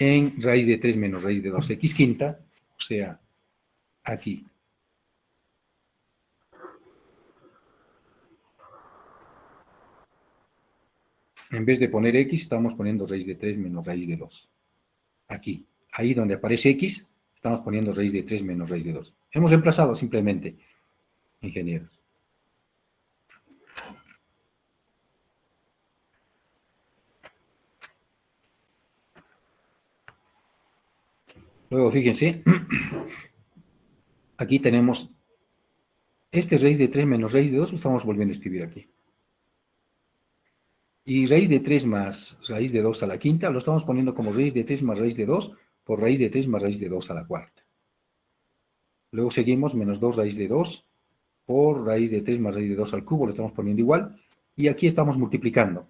en raíz de 3 menos raíz de 2x quinta, o sea, aquí. En vez de poner x, estamos poniendo raíz de 3 menos raíz de 2. Aquí, ahí donde aparece x, estamos poniendo raíz de 3 menos raíz de 2. Hemos reemplazado simplemente, ingenieros. Luego, fíjense, aquí tenemos este raíz de 3 menos raíz de 2, lo estamos volviendo a escribir aquí. Y raíz de 3 más raíz de 2 a la quinta, lo estamos poniendo como raíz de 3 más raíz de 2 por raíz de 3 más raíz de 2 a la cuarta. Luego seguimos, menos 2 raíz de 2 por raíz de 3 más raíz de 2 al cubo, lo estamos poniendo igual. Y aquí estamos multiplicando.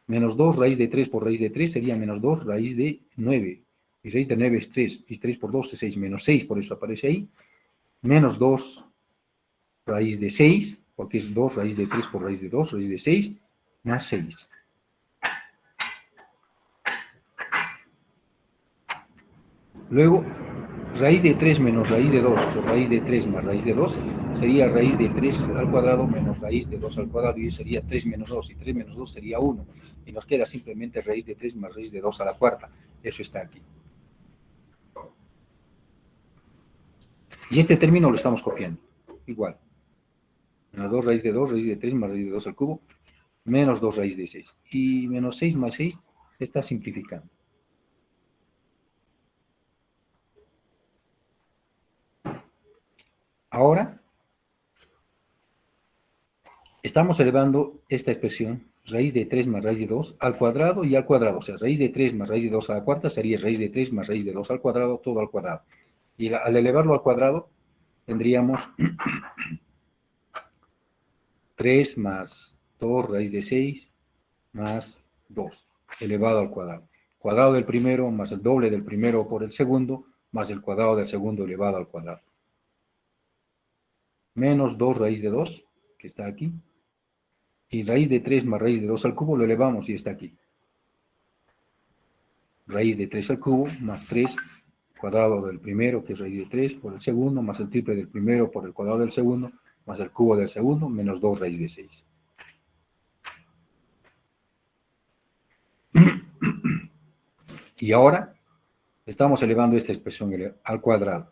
Menos 2 raíz de 3 por raíz de 3 sería menos 2 raíz de 9. Y raíz de 9 es 3, y 3 por 2 es 6, menos 6, por eso aparece ahí. Menos 2 raíz de 6, porque es 2 raíz de 3 por raíz de 2, raíz de 6, más 6. Luego, raíz de 3 menos raíz de 2 por raíz de 3 más raíz de 2 sería raíz de 3 al cuadrado menos raíz de 2 al cuadrado, y eso sería 3 menos 2, y 3 menos 2 sería 1. Y nos queda simplemente raíz de 3 más raíz de 2 a la cuarta. Eso está aquí. Y este término lo estamos copiando. Igual. Menos 2 raíz de 2, raíz de 3 más raíz de 2 al cubo, menos 2 raíz de 6. Y menos 6 más 6 se está simplificando. Ahora, estamos elevando esta expresión, raíz de 3 más raíz de 2 al cuadrado y al cuadrado. O sea, raíz de 3 más raíz de 2 a la cuarta sería raíz de 3 más raíz de 2 al cuadrado, todo al cuadrado. Y al elevarlo al cuadrado, tendríamos 3 más 2 raíz de 6 más 2 elevado al cuadrado. Cuadrado del primero más el doble del primero por el segundo más el cuadrado del segundo elevado al cuadrado. Menos 2 raíz de 2, que está aquí. Y raíz de 3 más raíz de 2 al cubo lo elevamos y está aquí. Raíz de 3 al cubo más 3 cuadrado del primero, que es raíz de 3 por el segundo, más el triple del primero por el cuadrado del segundo, más el cubo del segundo, menos 2 raíz de 6. Y ahora estamos elevando esta expresión al cuadrado.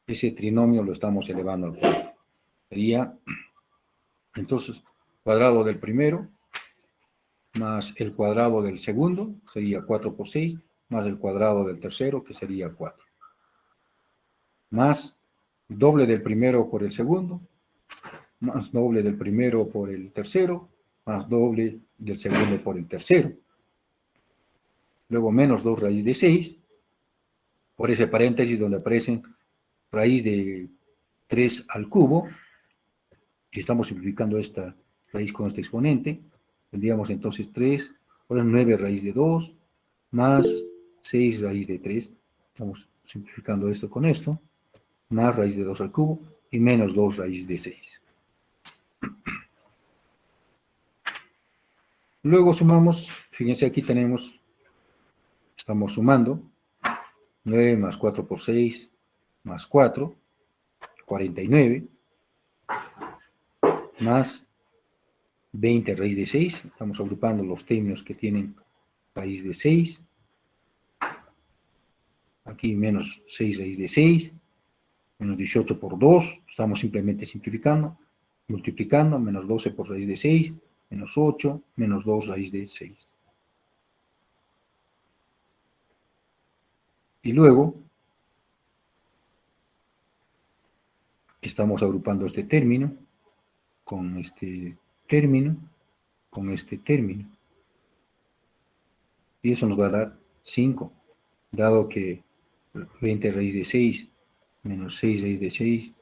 Ese trinomio lo estamos elevando al cuadrado. Sería, entonces, cuadrado del primero más el cuadrado del segundo, sería 4 por 6, más el cuadrado del tercero, que sería 4. Más doble del primero por el segundo, más doble del primero por el tercero, más doble del segundo por el tercero. Luego menos 2 raíz de 6, por ese paréntesis donde aparecen raíz de 3 al cubo, y estamos simplificando esta raíz con este exponente, tendríamos entonces 3, ahora 9 raíz de 2, más 6 raíz de 3, estamos simplificando esto con esto, más raíz de 2 al cubo, y menos 2 raíz de 6. Luego sumamos, fíjense aquí tenemos, estamos sumando, 9 más 4 por 6, más 4, 49, más 20 raíz de 6, estamos agrupando los términos que tienen raíz de 6, aquí menos 6 raíz de 6, menos 18 por 2, estamos simplemente simplificando, multiplicando, menos 12 por raíz de 6, menos 8, menos 2 raíz de 6. Y luego, estamos agrupando este término, con este término, con este término. Y eso nos va a dar 5, dado que 20 raíz de 6, menos 6 raíz de 6,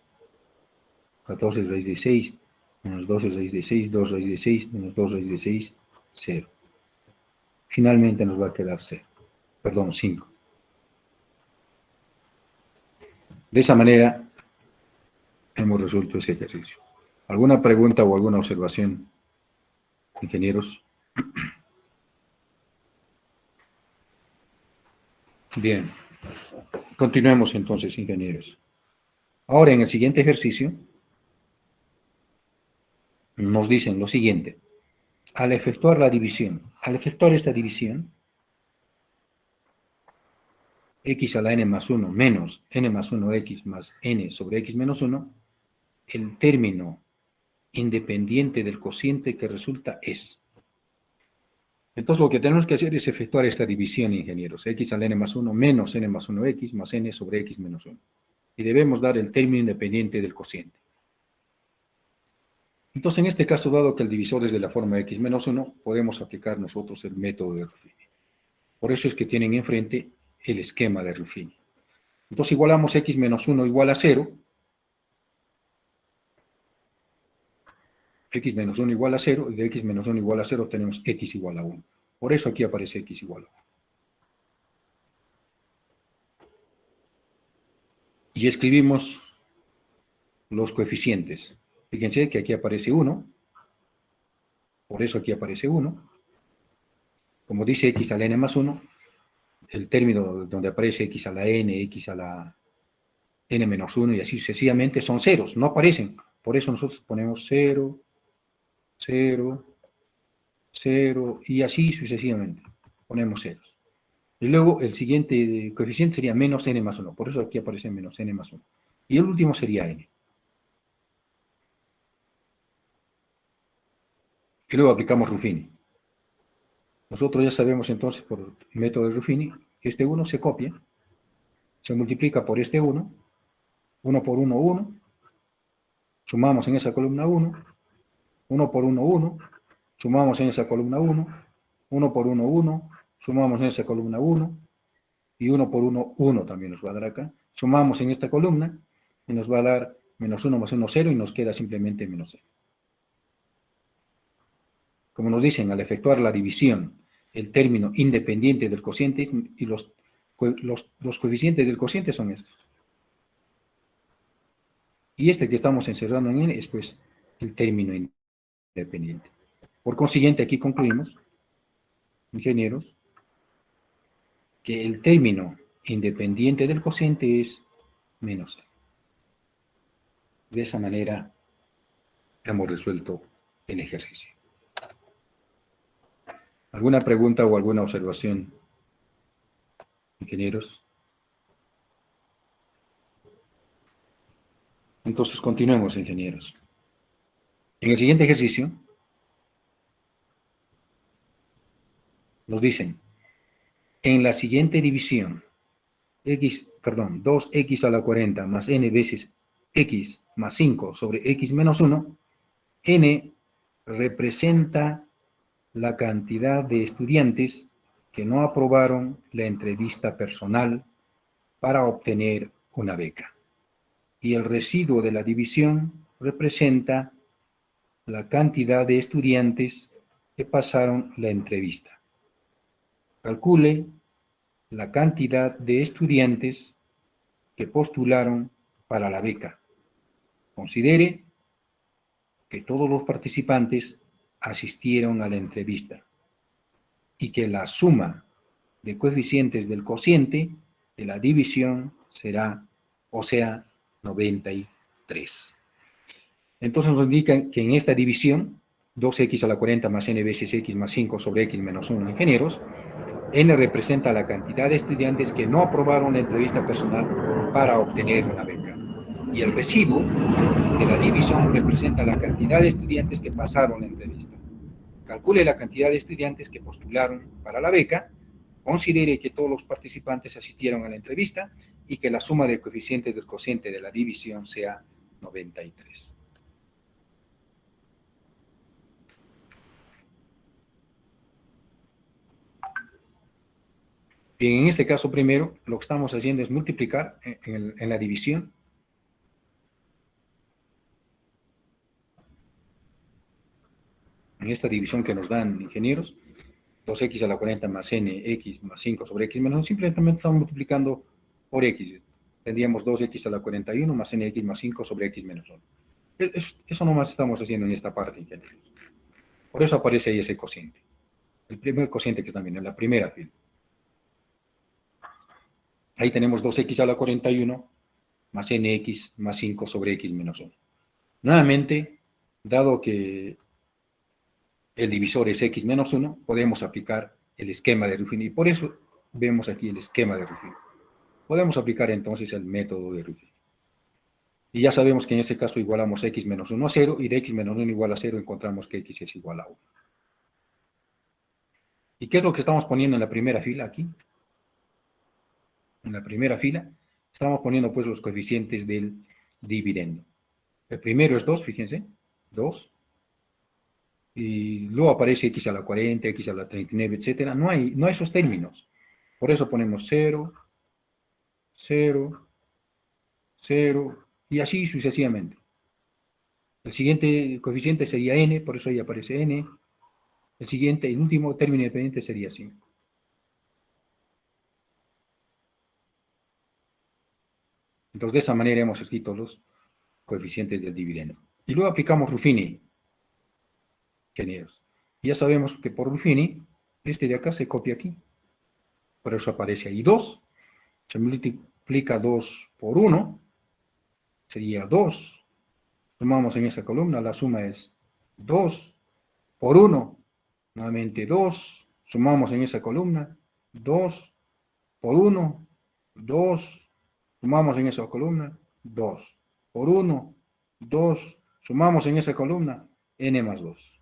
14 raíz de 6, menos 12 raíz de 6, 2 raíz de 6, menos 2 raíz de 6, 0. Finalmente nos va a quedar 0, perdón, 5. De esa manera hemos resuelto ese ejercicio. ¿Alguna pregunta o alguna observación, ingenieros? Bien. Continuemos entonces, ingenieros. Ahora, en el siguiente ejercicio, nos dicen lo siguiente. Al efectuar esta división, x a la n más 1 menos n más 1x más n sobre x menos 1, el término independiente del cociente que resulta es. Entonces, lo que tenemos que hacer es efectuar esta división, ingenieros. X a la n más 1 menos n más 1x más n sobre x menos 1. Y debemos dar el término independiente del cociente. Entonces, en este caso, dado que el divisor es de la forma x menos 1, podemos aplicar nosotros el método de Ruffini. Por eso es que tienen enfrente el esquema de Ruffini. Entonces, igualamos x menos 1 igual a 0. X menos 1 igual a 0, y de x menos 1 igual a 0 tenemos x igual a 1. Por eso aquí aparece x igual a 1. Y escribimos los coeficientes. Fíjense que aquí aparece 1, por eso aquí aparece 1. Como dice x a la n más 1, el término donde aparece x a la n, x a la n menos 1 y así sucesivamente son ceros, no aparecen. Por eso nosotros ponemos 0, 0, 0 y así sucesivamente. Ponemos ceros. Y luego el siguiente coeficiente sería menos n más 1. Por eso aquí aparece menos n más 1. Y el último sería n. Y luego aplicamos Ruffini. Nosotros ya sabemos entonces por el método de Ruffini que este 1 se copia, se multiplica por este 1, 1 por 1, 1, sumamos en esa columna 1, 1 por 1, 1, sumamos en esa columna 1, 1 por 1, 1, sumamos en esa columna 1, y 1 por 1, 1 también nos va a dar acá. Sumamos en esta columna y nos va a dar menos 1 más 1, 0 y nos queda simplemente menos 0. Como nos dicen, al efectuar la división, el término independiente del cociente y los coeficientes del cociente son estos. Y este que estamos encerrando en n es pues el término independiente. Por consiguiente, aquí concluimos, ingenieros, que el término independiente del cociente es menos 0. De esa manera hemos resuelto el ejercicio. ¿Alguna pregunta o alguna observación, ingenieros? Entonces continuemos, ingenieros. En el siguiente ejercicio nos dicen, en la siguiente división, 2x a la 40 más n veces x más 5 sobre x menos 1, n representa la cantidad de estudiantes que no aprobaron la entrevista personal para obtener una beca. Y el residuo de la división representa la cantidad de estudiantes que pasaron la entrevista. Calcule la cantidad de estudiantes que postularon para la beca. Considere que todos los participantes asistieron a la entrevista y que la suma de coeficientes del cociente de la división será, 93. Entonces nos indican que en esta división, 2x a la 40 más n veces x más 5 sobre x menos 1 ingenieros, n representa la cantidad de estudiantes que no aprobaron la entrevista personal para obtener una beca. Y el residuo de la división representa la cantidad de estudiantes que pasaron la entrevista. Calcule la cantidad de estudiantes que postularon para la beca, considere que todos los participantes asistieron a la entrevista y que la suma de coeficientes del cociente de la división sea 93. Bien, en este caso primero, lo que estamos haciendo es multiplicar en la división. En esta división que nos dan ingenieros, 2x a la 40 más nx más 5 sobre x menos 1, simplemente estamos multiplicando por x. Tendríamos 2x a la 41 más nx más 5 sobre x menos 1. Eso nomás estamos haciendo en esta parte, ingenieros. Por eso aparece ahí ese cociente. El primer cociente que están viendo, en la primera fila. Ahí tenemos 2x a la 41 más nx más 5 sobre x menos 1. Nuevamente, dado que el divisor es x menos 1, podemos aplicar el esquema de Ruffini. Y por eso vemos aquí el esquema de Ruffini. Podemos aplicar entonces el método de Ruffini. Y ya sabemos que en ese caso igualamos x menos 1 a 0, y de x menos 1 igual a 0 encontramos que x es igual a 1. ¿Y qué es lo que estamos poniendo en la primera fila aquí? En la primera fila estamos poniendo pues los coeficientes del dividendo. El primero es 2, fíjense, 2. Y luego aparece x a la 40, x a la 39, etcétera. No hay esos términos. Por eso ponemos 0, 0, 0, y así sucesivamente. El siguiente coeficiente sería n, por eso ahí aparece n. El último término independiente sería 5. Entonces, de esa manera hemos escrito los coeficientes del dividendo. Y luego aplicamos Ruffini, ingenieros. Ya sabemos que por Ruffini, este de acá se copia aquí. Por eso aparece ahí 2. Se multiplica 2 por 1, sería 2. Sumamos en esa columna, la suma es 2 por 1, nuevamente 2. Sumamos en esa columna, 2 por 1, 2. Sumamos en esa columna, 2 por 1, 2. Sumamos en esa columna, n más 2.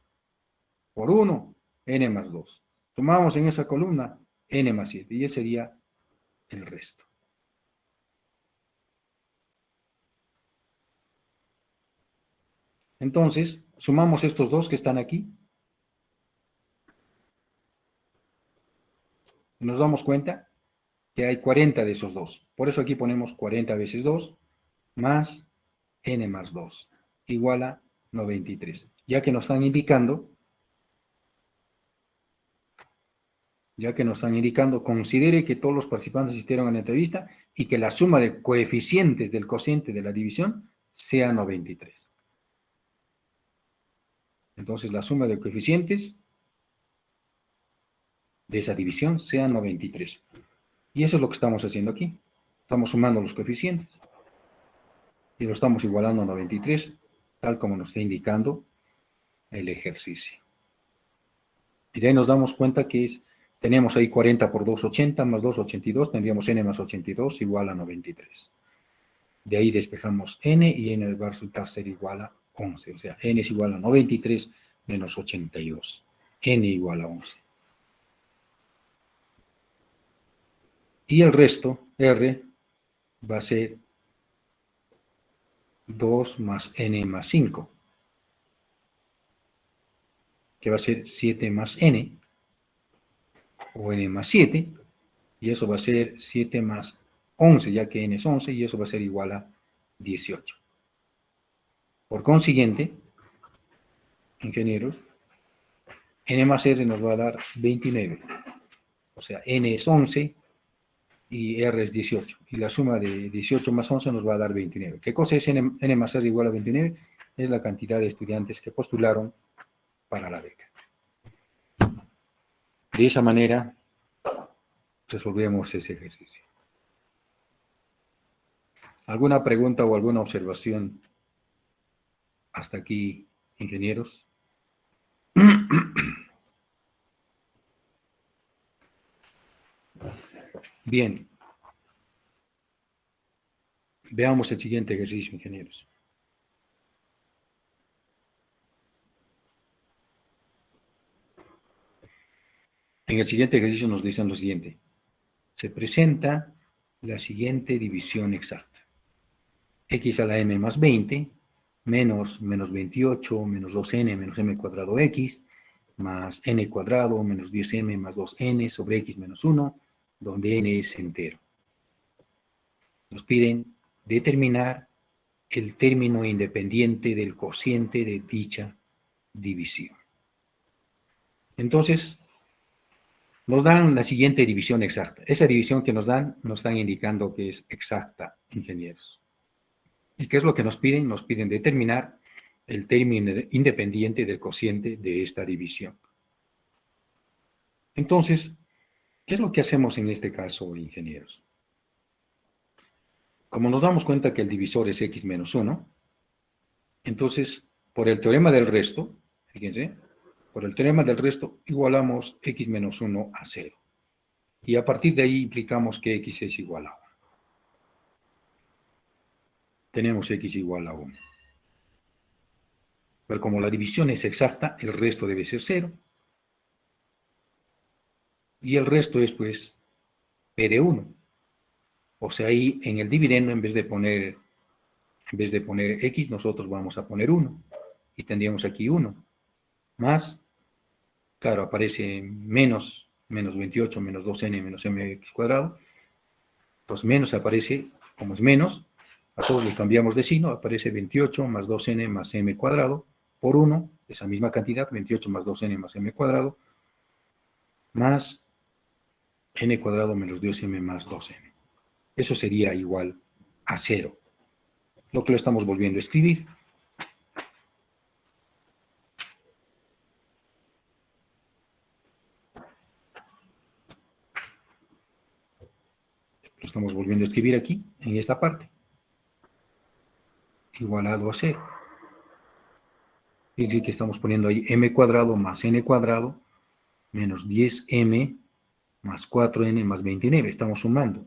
Por 1, n más 2. Sumamos en esa columna, n más 7. Y ese sería el resto. Entonces, sumamos estos dos que están aquí. Y nos damos cuenta que hay 40 de esos dos. Por eso aquí ponemos 40 veces 2 más n más 2 igual a 93. Ya que nos están indicando, considere que todos los participantes asistieron a la entrevista y que la suma de coeficientes del cociente de la división sea 93. Entonces, la suma de coeficientes de esa división sea 93. Y eso es lo que estamos haciendo aquí. Estamos sumando los coeficientes y lo estamos igualando a 93, tal como nos está indicando el ejercicio. Y de ahí nos damos cuenta que tenemos ahí 40 por 2, 80, más 2, 82, tendríamos n más 82 igual a 93. De ahí despejamos n y n va a resultar ser igual a 11. O sea, n es igual a 93 menos 82. N igual a 11. Y el resto, R, va a ser 2 más n más 5, que va a ser 7 más n, o n más 7, y eso va a ser 7 más 11, ya que n es 11, y eso va a ser igual a 18. Por consiguiente, ingenieros, n más r nos va a dar 29. O sea, n es 11 y r es 18. Y la suma de 18 más 11 nos va a dar 29. ¿Qué cosa es n más r igual a 29? Es la cantidad de estudiantes que postularon para la beca. De esa manera, resolvemos ese ejercicio. ¿Alguna pregunta o alguna observación hasta aquí, ingenieros? Bien. Veamos el siguiente ejercicio, ingenieros. En el siguiente ejercicio nos dicen lo siguiente. Se presenta la siguiente división exacta. X a la m más 20 menos 28 menos 2n menos m cuadrado x más n cuadrado menos 10m más 2n sobre x menos 1, donde n es entero. Nos piden determinar el término independiente del cociente de dicha división. Entonces, nos dan la siguiente división exacta. Esa división que nos dan, nos están indicando que es exacta, ingenieros. ¿Y qué es lo que nos piden? Nos piden determinar el término independiente del cociente de esta división. Entonces, ¿qué es lo que hacemos en este caso, ingenieros? como nos damos cuenta que el divisor es x menos 1, entonces, por el teorema del resto, fíjense, por el teorema del resto igualamos x menos 1 a 0. Y a partir de ahí implicamos que x es igual a 1. Tenemos x igual a 1. Pero como la división es exacta, el resto debe ser 0. Y el resto es, pues, p de 1. O sea, ahí en el dividendo, en vez de poner x, nosotros vamos a poner 1. Y tendríamos aquí 1. Más, claro, aparece menos 28, menos 2n, menos mx cuadrado. Entonces, menos aparece, como es menos, a todos le cambiamos de signo, aparece 28 más 2n más m cuadrado por 1, esa misma cantidad, 28 más 2n más m cuadrado, más n cuadrado menos 2m más 2n. Eso sería igual a 0. Lo que lo estamos volviendo a escribir. Lo estamos volviendo a escribir aquí, en esta parte. Igualado a 0. Es decir, que estamos poniendo ahí m cuadrado más n cuadrado menos 10m más 4n más 29. Estamos sumando.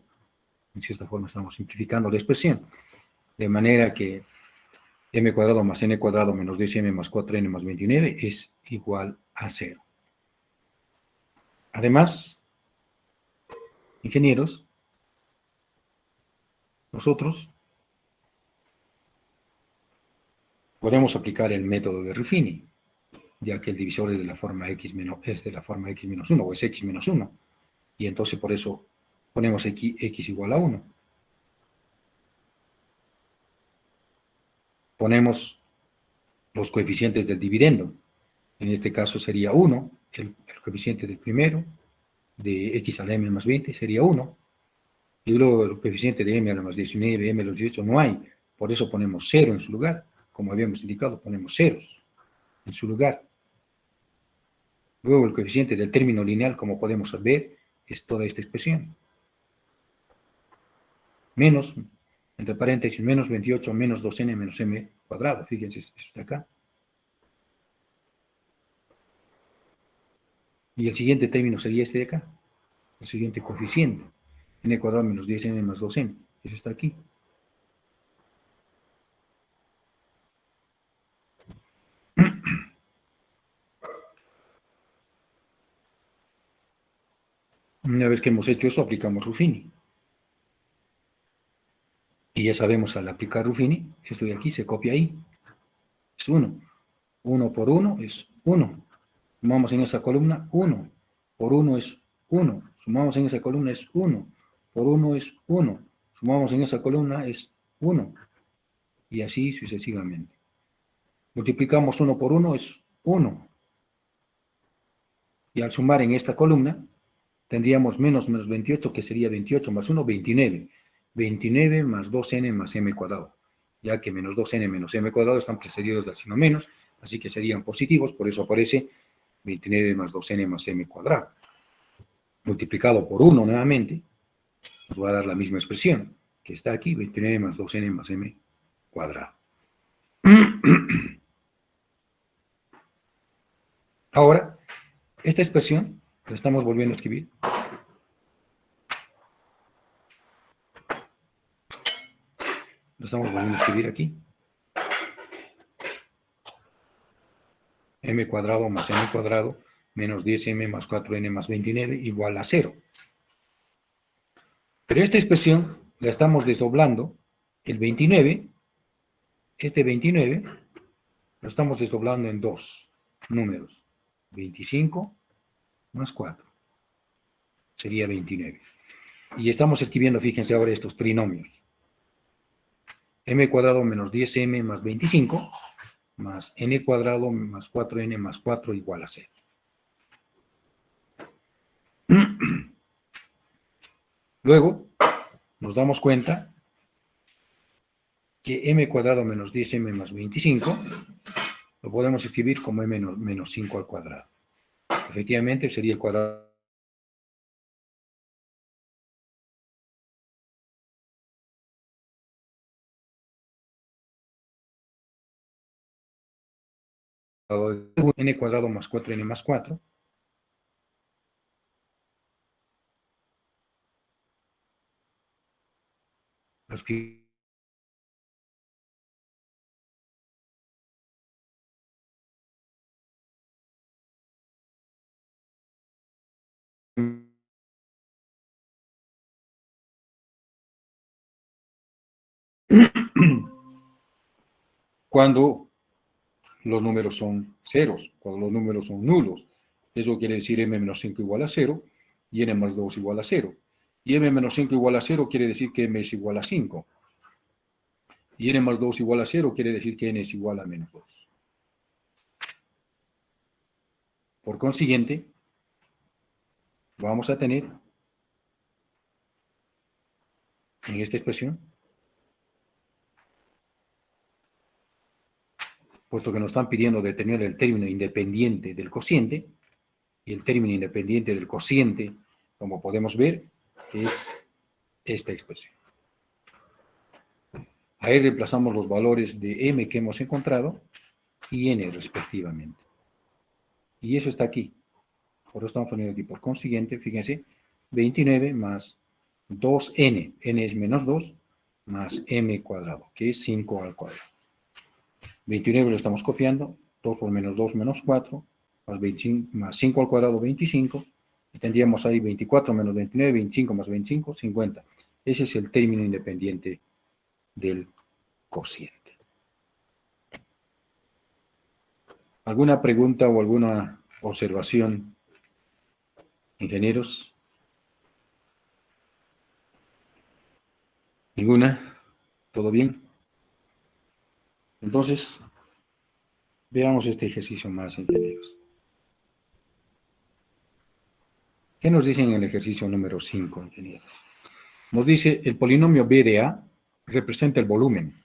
En cierta forma estamos simplificando la expresión. De manera que m cuadrado más n cuadrado menos 10m más 4n más 29 es igual a 0. Además, ingenieros, nosotros podemos aplicar el método de Ruffini, ya que el divisor es de la forma x menos 1 o es x menos 1. Y entonces por eso ponemos x igual a 1. Ponemos los coeficientes del dividendo. En este caso sería 1, el coeficiente del primero, de x a la m más 20 sería 1. Y luego el coeficiente de m a la más 19, m a la 18 no hay. Por eso ponemos 0 en su lugar. Como habíamos indicado, ponemos ceros en su lugar. Luego el coeficiente del término lineal, como podemos ver, es toda esta expresión. Menos, entre paréntesis, menos 28 menos 2n menos m cuadrado. Fíjense, esto de acá. Y el siguiente término sería este de acá. El siguiente coeficiente. N cuadrado menos 10n más 2n. Eso está aquí. Una vez que hemos hecho eso, aplicamos Ruffini. Y ya sabemos, al aplicar Ruffini, esto de aquí se copia ahí. Es 1. 1 por 1 es 1. Sumamos en esa columna 1. Por 1 es 1. Sumamos en esa columna es 1. Por 1 es 1. Sumamos en esa columna es 1. Y así sucesivamente. Multiplicamos 1 por 1 es 1. Y al sumar en esta columna, tendríamos menos 28, que sería 28 más 1, 29. 29 más 2n más m cuadrado, ya que menos 2n menos m cuadrado están precedidos del signo menos, así que serían positivos, por eso aparece 29 más 2n más m cuadrado. Multiplicado por 1 nuevamente, nos va a dar la misma expresión, que está aquí, 29 más 2n más m cuadrado. Ahora, esta expresión la estamos volviendo a escribir. La estamos volviendo a escribir aquí. M cuadrado más n cuadrado menos 10m más 4n más 29 igual a 0. Pero esta expresión la estamos desdoblando. El 29, este 29, lo estamos desdoblando en dos números. 25 más 4. Sería 29. Y estamos escribiendo, fíjense ahora, estos trinomios. M cuadrado menos 10m más 25 más n cuadrado más 4n más 4 igual a 0. Luego, nos damos cuenta que m cuadrado menos 10m más 25 lo podemos escribir como m menos 5 al cuadrado. Efectivamente, sería el cuadrado n cuadrado más 4n más 4. Los cuando los números son ceros, cuando los números son nulos. Eso quiere decir m menos 5 igual a 0 y n más 2 igual a 0. Y m menos 5 igual a 0 quiere decir que m es igual a 5. Y n más 2 igual a 0 quiere decir que n es igual a menos 2. Por consiguiente, vamos a tener en esta expresión, puesto que nos están pidiendo determinar el término independiente del cociente, y el término independiente del cociente, como podemos ver, es esta expresión. Ahí reemplazamos los valores de m que hemos encontrado y n respectivamente. Y eso está aquí. Por eso estamos poniendo aquí. Por consiguiente, fíjense, 29 más 2n, n es menos 2, más m cuadrado, que es 5 al cuadrado. 29 lo estamos copiando, 2 por menos 2 menos 4, más, 25, más 5 al cuadrado 25, y tendríamos ahí 24 menos 29, 25 más 25, 50. Ese es el término independiente del cociente. ¿Alguna pregunta o alguna observación, ingenieros? ¿Ninguna? ¿Todo bien? Entonces, veamos este ejercicio más, ingenieros. ¿Qué nos dicen en el ejercicio número 5, ingenieros? Nos dice, el polinomio B de A representa el volumen,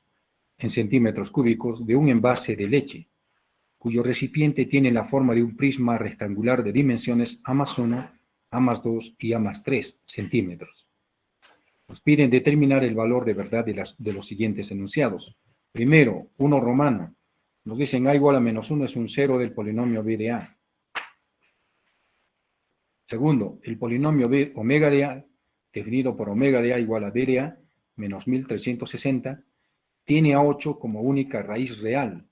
en centímetros cúbicos, de un envase de leche, cuyo recipiente tiene la forma de un prisma rectangular de dimensiones A más 1, A más 2 y A más 3 centímetros. Nos piden determinar el valor de verdad de los siguientes enunciados. Primero, 1 romano. Nos dicen A igual a menos 1 es un cero del polinomio B de A. Segundo, el polinomio B omega de A, definido por omega de A igual a B de A, menos 1360, tiene a 8 como única raíz real.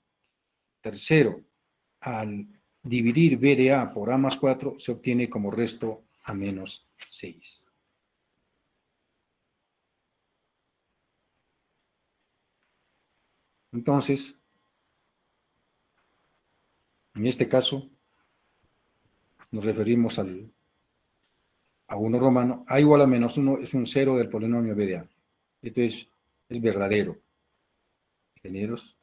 Tercero, al dividir B de A por A más 4, se obtiene como resto a menos 6. Entonces, en este caso, nos referimos a 1 romano. A igual a menos 1 es un cero del polinomio B de A. Esto es verdadero, ingenieros,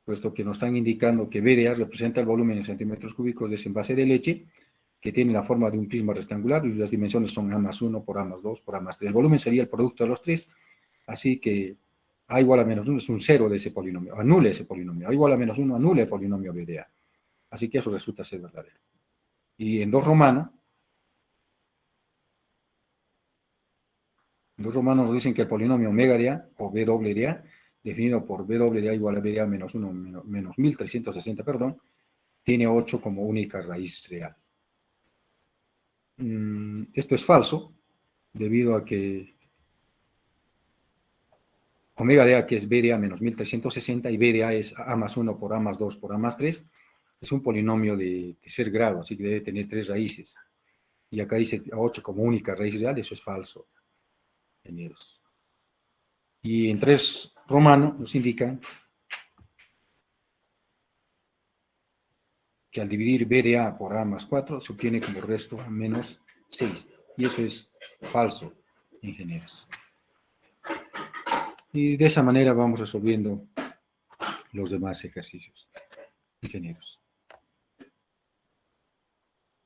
puesto que nos están indicando que B de A representa el volumen en centímetros cúbicos de ese envase de leche, que tiene la forma de un prisma rectangular, y las dimensiones son A más 1 por A más 2 por A más 3. El volumen sería el producto de los tres, así que A igual a menos 1 es un cero de ese polinomio, anula ese polinomio. A igual a menos 1 anula el polinomio B de A. Así que eso resulta ser verdadero. Y en 2 romano nos dicen que el polinomio omega de A, o B doble de A, definido por B doble de A igual a B de A menos 1 menos 1360, perdón, tiene 8 como única raíz real. Esto es falso, debido a que omega de A, que es B de A menos 1360, y B de A es A más 1 por A más 2 por A más 3, es un polinomio de tercer grado, así que debe tener 3 raíces. Y acá dice 8 como única raíz real, eso es falso, ingenieros. Y en 3 romano nos indican que al dividir B de A por A más 4 se obtiene como resto menos 6. Y eso es falso, ingenieros. Y de esa manera vamos resolviendo los demás ejercicios, ingenieros.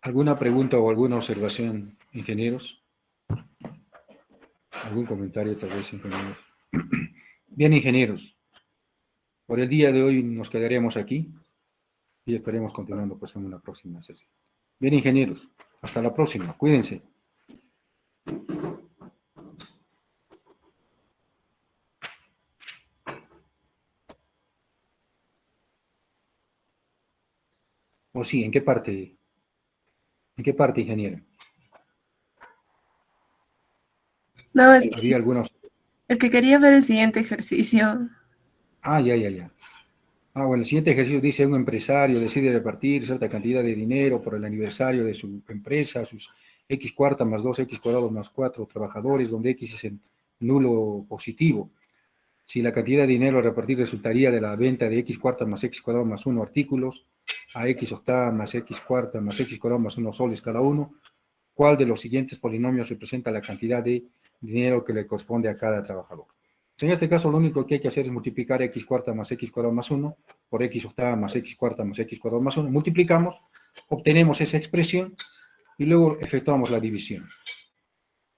¿Alguna pregunta o alguna observación, ingenieros? ¿Algún comentario tal vez, ingenieros? Bien, ingenieros. Por el día de hoy nos quedaremos aquí y estaremos continuando pues en una próxima sesión. Bien, ingenieros. Hasta la próxima. Cuídense. ¿O sí? ¿En qué parte? ¿En qué parte, ingeniero? No, Había algunos. es que quería ver el siguiente ejercicio. Ah, ya, ya, ya. Ah, bueno, el siguiente ejercicio dice: un empresario decide repartir cierta cantidad de dinero por el aniversario de su empresa, sus x cuarta más 2 x cuadrado más 4 trabajadores, donde x es el nulo positivo. Si la cantidad de dinero a repartir resultaría de la venta de x cuarta más x cuadrado más 1 artículos, a x octava más x cuarta más x cuadrado más 1 soles cada uno, ¿cuál de los siguientes polinomios representa la cantidad de dinero que le corresponde a cada trabajador? En este caso, lo único que hay que hacer es multiplicar x cuarta más x cuadrado más 1 por x octava más x cuarta más x cuadrado más 1. Multiplicamos, obtenemos esa expresión y luego efectuamos la división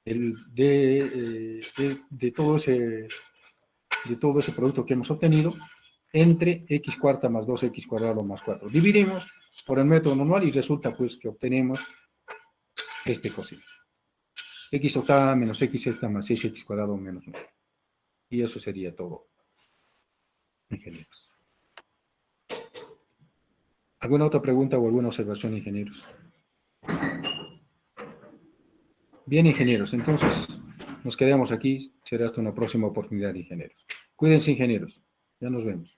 de todo ese producto que hemos obtenido entre x cuarta más 2x cuadrado más 4. Dividimos por el método normal y resulta pues que obtenemos este coseno. X octava menos x sexta más 6x cuadrado menos 1. Y eso sería todo, ingenieros. ¿Alguna otra pregunta o alguna observación, ingenieros? Bien, ingenieros, entonces nos quedamos aquí. Será hasta una próxima oportunidad, ingenieros. Cuídense, ingenieros. Ya nos vemos.